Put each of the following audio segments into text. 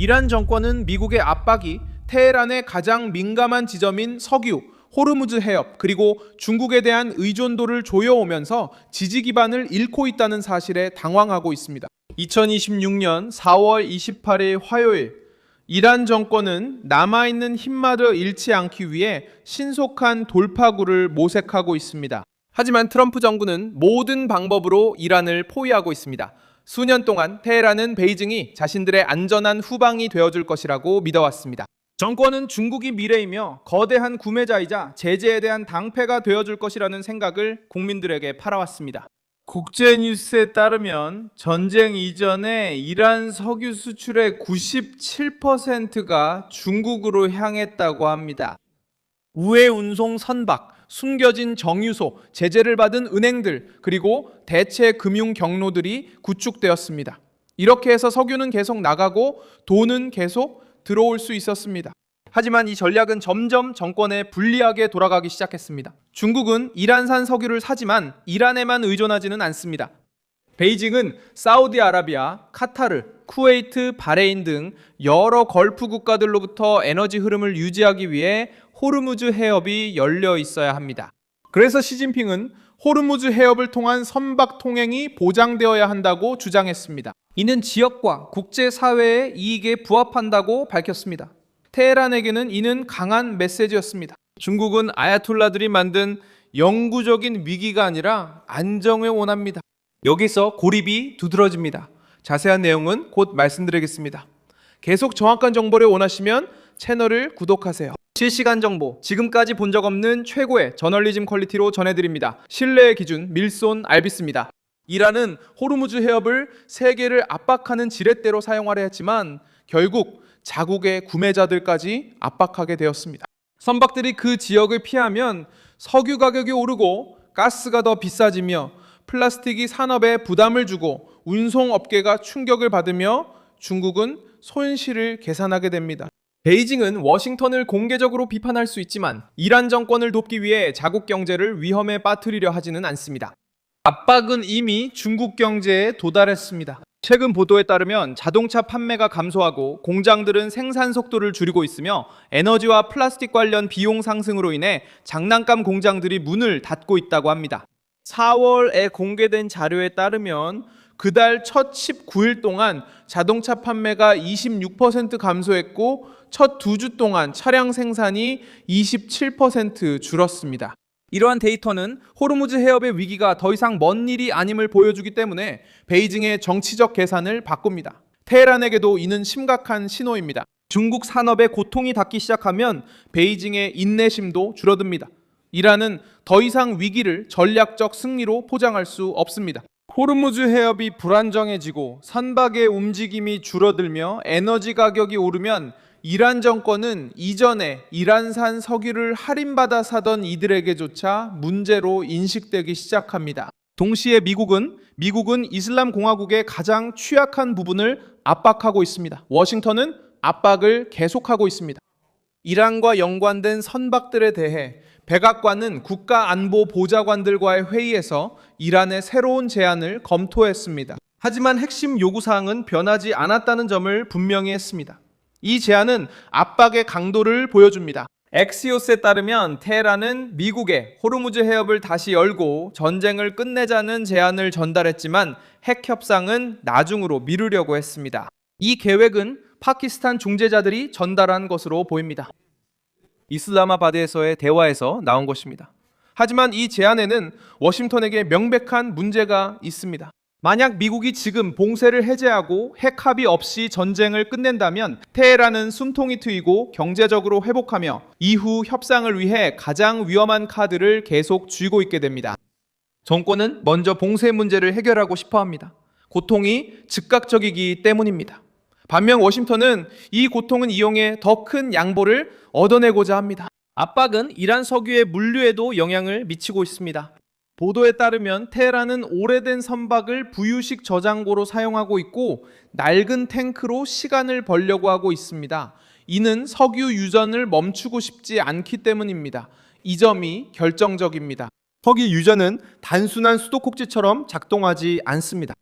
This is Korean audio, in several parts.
이란 정권은 미국의 압박이 테헤란의 가장 민감한 지점인 석유, 호르무즈 해협, 그리고 중국에 대한 의존도를 조여오면서 지지 기반을 잃고 있다는 사실에 당황하고 있습니다. 2026년 4월 28일 화요일, 이란 정권은 남아있는 힘마저 잃지 않기 위해 신속한 돌파구를 모색하고 있습니다. 하지만 트럼프 정부는 모든 방법으로 이란을 포위하고 있습니다. 수년 동안 테헤란은 베이징이 자신들의 안전한 후방이 되어줄 것이라고 믿어왔습니다. 정권은 중국이 미래이며 거대한 구매자이자 제재에 대한 당패가 되어줄 것이라는 생각을 국민들에게 팔아왔습니다. 국제뉴스에 따르면 전쟁 이전에 이란 석유 수출의 97%가 중국으로 향했다고 합니다. 우회 운송 선박, 숨겨진 정유소, 제재를 받은 은행들, 그리고 대체 금융 경로들이 구축되었습니다. 이렇게 해서 석유는 계속 나가고 돈은 계속 들어올 수 있었습니다. 하지만 이 전략은 점점 정권에 불리하게 돌아가기 시작했습니다. 중국은 이란산 석유를 사지만 이란에만 의존하지는 않습니다. 베이징은 사우디아라비아, 카타르, 쿠웨이트, 바레인 등 여러 걸프 국가들로부터 에너지 흐름을 유지하기 위해 호르무즈 해협이 열려 있어야 합니다. 그래서 시진핑은 호르무즈 해협을 통한 선박 통행이 보장되어야 한다고 주장했습니다. 이는 지역과 국제사회의 이익에 부합한다고 밝혔습니다. 테헤란에게는 이는 강한 메시지였습니다. 중국은 아야톨라들이 만든 영구적인 위기가 아니라 안정을 원합니다. 여기서 고립이 두드러집니다. 자세한 내용은 곧 말씀드리겠습니다. 계속 정확한 정보를 원하시면 채널을 구독하세요. 실시간 정보, 지금까지 본 적 없는 최고의 저널리즘 퀄리티로 전해드립니다. 신뢰의 기준 밀손 알비스입니다. 이란은 호르무즈 해협을 세계를 압박하는 지렛대로 사용하려 했지만 결국 자국의 구매자들까지 압박하게 되었습니다. 선박들이 그 지역을 피하면 석유 가격이 오르고 가스가 더 비싸지며 플라스틱이 산업에 부담을 주고 운송업계가 충격을 받으며 중국은 손실을 계산하게 됩니다. 베이징은 워싱턴을 공개적으로 비판할 수 있지만 이란 정권을 돕기 위해 자국 경제를 위험에 빠뜨리려 하지는 않습니다. 압박은 이미 중국 경제에 도달했습니다. 최근 보도에 따르면 자동차 판매가 감소하고 공장들은 생산 속도를 줄이고 있으며 에너지와 플라스틱 관련 비용 상승으로 인해 장난감 공장들이 문을 닫고 있다고 합니다. 4월에 공개된 자료에 따르면 그달 첫 19일 동안 자동차 판매가 26% 감소했고 첫 2주 동안 차량 생산이 27% 줄었습니다. 이러한 데이터는 호르무즈 해협의 위기가 더 이상 먼 일이 아님을 보여주기 때문에 베이징의 정치적 계산을 바꿉니다. 테헤란에게도 이는 심각한 신호입니다. 중국 산업에 고통이 닿기 시작하면 베이징의 인내심도 줄어듭니다. 이란은 더 이상 위기를 전략적 승리로 포장할 수 없습니다. 호르무즈 해협이 불안정해지고 선박의 움직임이 줄어들며 에너지 가격이 오르면 이란 정권은 이전에 이란산 석유를 할인받아 사던 이들에게조차 문제로 인식되기 시작합니다. 동시에 미국은 이슬람 공화국의 가장 취약한 부분을 압박하고 있습니다. 워싱턴은 압박을 계속하고 있습니다. 이란과 연관된 선박들에 대해 백악관은 국가안보보좌관들과의 회의에서 이란의 새로운 제안을 검토했습니다. 하지만 핵심 요구사항은 변하지 않았다는 점을 분명히 했습니다. 이 제안은 압박의 강도를 보여줍니다. 엑시오스에 따르면 테헤란은 미국에 호르무즈 해협을 다시 열고 전쟁을 끝내자는 제안을 전달했지만 핵 협상은 나중으로 미루려고 했습니다. 이 계획은 파키스탄 중재자들이 전달한 것으로 보입니다. 이슬라마바드에서의 대화에서 나온 것입니다. 하지만 이 제안에는 워싱턴에게 명백한 문제가 있습니다. 만약 미국이 지금 봉쇄를 해제하고 핵 합의 없이 전쟁을 끝낸다면 테헤란은 숨통이 트이고 경제적으로 회복하며 이후 협상을 위해 가장 위험한 카드를 계속 쥐고 있게 됩니다. 정권은 먼저 봉쇄 문제를 해결하고 싶어 합니다. 고통이 즉각적이기 때문입니다. 반면 워싱턴은 이 고통을 이용해 더 큰 양보를 얻어내고자 합니다. 압박은 이란 석유의 물류에도 영향을 미치고 있습니다. 보도에 따르면 테헤란은 오래된 선박을 부유식 저장고로 사용하고 있고 낡은 탱크로 시간을 벌려고 하고 있습니다. 이는 석유 유전을 멈추고 싶지 않기 때문입니다. 이 점이 결정적입니다. 석유 유전은 단순한 수도꼭지처럼 작동하지 않습니다.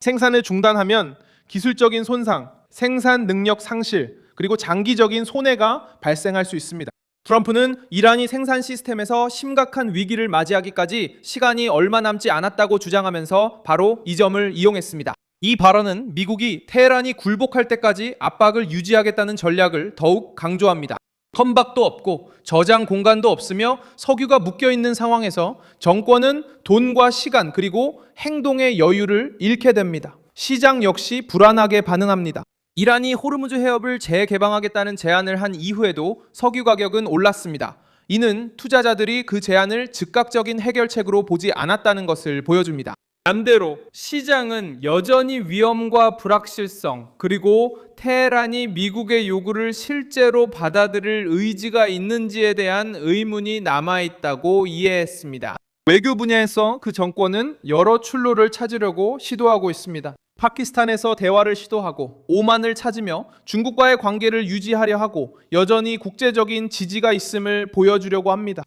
생산을 중단하면 기술적인 손상, 생산 능력 상실, 그리고 장기적인 손해가 발생할 수 있습니다. 트럼프는 이란이 생산 시스템에서 심각한 위기를 맞이하기까지 시간이 얼마 남지 않았다고 주장하면서 바로 이 점을 이용했습니다. 이 발언은 미국이 테헤란이 굴복할 때까지 압박을 유지하겠다는 전략을 더욱 강조합니다. 선박도 없고 저장 공간도 없으며 석유가 묶여있는 상황에서 정권은 돈과 시간 그리고 행동의 여유를 잃게 됩니다. 시장 역시 불안하게 반응합니다. 이란이 호르무즈 해협을 재개방하겠다는 제안을 한 이후에도 석유 가격은 올랐습니다. 이는 투자자들이 그 제안을 즉각적인 해결책으로 보지 않았다는 것을 보여줍니다. 반대로 시장은 여전히 위험과 불확실성, 그리고 테헤란이 미국의 요구를 실제로 받아들일 의지가 있는지에 대한 의문이 남아있다고 이해했습니다. 외교 분야에서 그 정권은 여러 출로를 찾으려고 시도하고 있습니다. 파키스탄에서 대화를 시도하고 오만을 찾으며 중국과의 관계를 유지하려 하고 여전히 국제적인 지지가 있음을 보여주려고 합니다.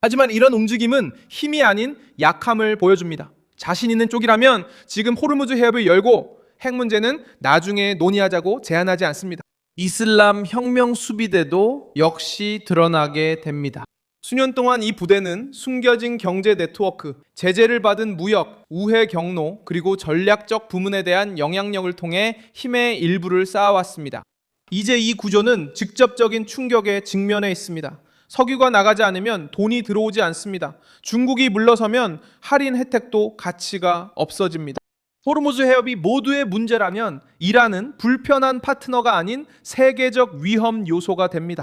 하지만 이런 움직임은 힘이 아닌 약함을 보여줍니다. 자신 있는 쪽이라면 지금 호르무즈 해협을 열고 핵 문제는 나중에 논의하자고 제안하지 않습니다. 이슬람 혁명 수비대도 역시 드러나게 됩니다. 수년 동안 이 부대는 숨겨진 경제 네트워크, 제재를 받은 무역, 우회 경로, 그리고 전략적 부문에 대한 영향력을 통해 힘의 일부를 쌓아왔습니다. 이제 이 구조는 직접적인 충격에 직면해 있습니다. 석유가 나가지 않으면 돈이 들어오지 않습니다. 중국이 물러서면 할인 혜택도 가치가 없어집니다. 호르무즈 해협이 모두의 문제라면 이란은 불편한 파트너가 아닌 세계적 위험 요소가 됩니다.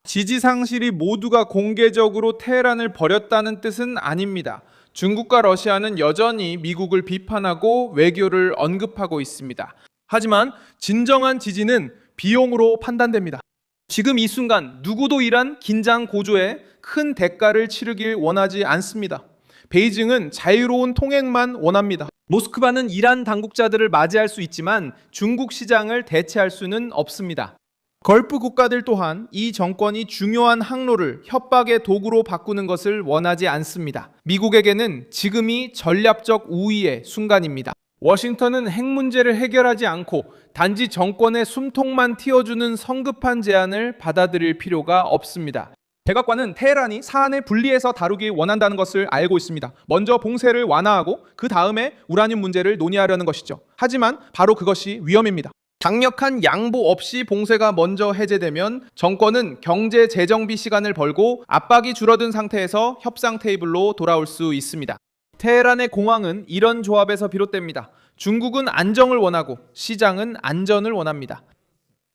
지지 상실이 모두가 공개적으로 테헤란을 버렸다는 뜻은 아닙니다. 중국과 러시아는 여전히 미국을 비판하고 외교를 언급하고 있습니다. 하지만 진정한 지지는 비용으로 판단됩니다. 지금 이 순간 누구도 이란 긴장 고조에 큰 대가를 치르길 원하지 않습니다. 베이징은 자유로운 통행만 원합니다. 모스크바는 이란 당국자들을 맞이할 수 있지만 중국 시장을 대체할 수는 없습니다. 걸프 국가들 또한 이 정권이 중요한 항로를 협박의 도구로 바꾸는 것을 원하지 않습니다. 미국에게는 지금이 전략적 우위의 순간입니다. 워싱턴은 핵 문제를 해결하지 않고 단지 정권의 숨통만 틔워주는 성급한 제안을 받아들일 필요가 없습니다. 백악관은 테헤란이 사안을 분리해서 다루기 원한다는 것을 알고 있습니다. 먼저 봉쇄를 완화하고 그 다음에 우라늄 문제를 논의하려는 것이죠. 하지만 바로 그것이 위험입니다. 강력한 양보 없이 봉쇄가 먼저 해제되면 정권은 경제 재정비 시간을 벌고 압박이 줄어든 상태에서 협상 테이블로 돌아올 수 있습니다. 테헤란의 공황은 이런 조합에서 비롯됩니다. 중국은 안정을 원하고 시장은 안전을 원합니다.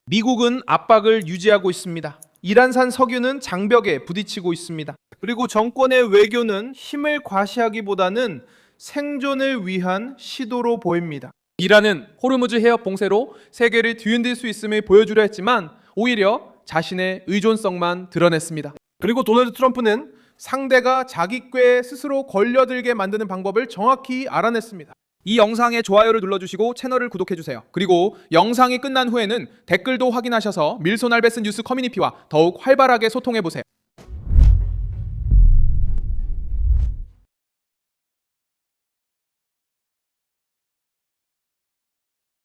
미국은 압박을 유지하고 있습니다. 이란산 석유는 장벽에 부딪히고 있습니다. 그리고 정권의 외교는 힘을 과시하기보다는 생존을 위한 시도로 보입니다. 이란은 호르무즈 해협 봉쇄로 세계를 뒤흔들 수 있음을 보여주려 했지만 오히려 자신의 의존성만 드러냈습니다. 그리고 도널드 트럼프는 상대가 자기 꾀에 스스로 걸려들게 만드는 방법을 정확히 알아냈습니다. 이 영상에 좋아요를 눌러주시고 채널을 구독해주세요. 그리고 영상이 끝난 후에는 댓글도 확인하셔서 밀소날베스 뉴스 커뮤니티와 더욱 활발하게 소통해보세요.